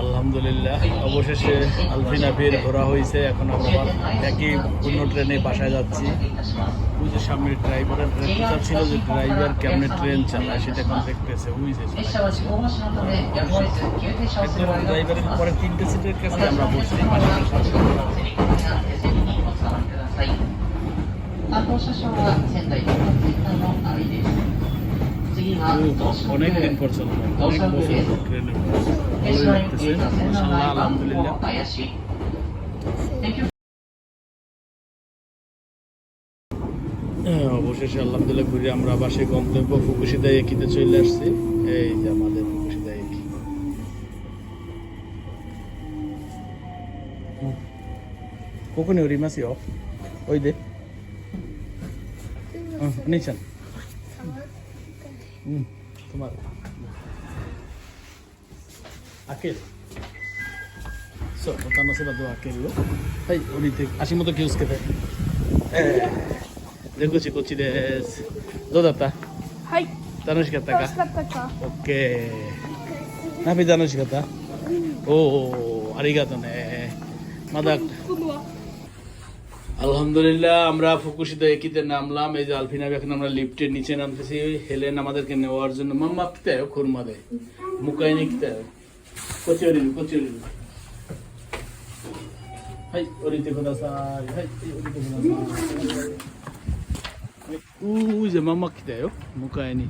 আলহামদুলিল্লাহ অবশেষে আলফিনা বের ঘোরা হয়েছে। এখন আমরা একই অন্য ট্রেনে বাসায় যাচ্ছি। ওই যে সামনে ড্রাইভারের ট্রেন ছিল যে ড্রাইভার কেমনে ট্রেন চালায় সেটা এখন দেখতেছে। ওই যে ড্রাইভারের পরে 3টে সিটের কাছে আমরা বসছি। অনেক দিন পর চলবে, অনেক বছর পর ট্রেনে ভালোই লাগতেছে। ইনশাআল্লাহ আলহামদুলিল্লাহ। অবশেষে আলহামদুলিল্লাহ ঘুরে আমরা বাসে গন্তব্য ফুকুশিদা একিতে চলে আসছি। এই যে আমাদের ফুকুশিদা একি। কোকোনি ওরিমাসি অফ ওই দে নিচান তোমার আকেল Tanah sila doa kelo. Hai, orite ashimoto kiyosukete. Deguchi kochi desu. Dou datta? Hai. Tanoshikatta ka? Tanoshikatta ka? Okay. Nabi tanoshikatta? Oh, arigato ne. Mada আলহামদুলিল্লাহ আমরা ফুকুশিদা একিতে নামলাম। এই যে আলফিনা এখন আমরা লিফটের নিচে নামতেছি। হেলেন আমাদেরকে নেওয়ার জন্য মাম্মা কিতে খুরমা দে মুকাইনি কিতে কচুরিはい降りてください。はい降りてください。じゃあママ来たよ迎えに。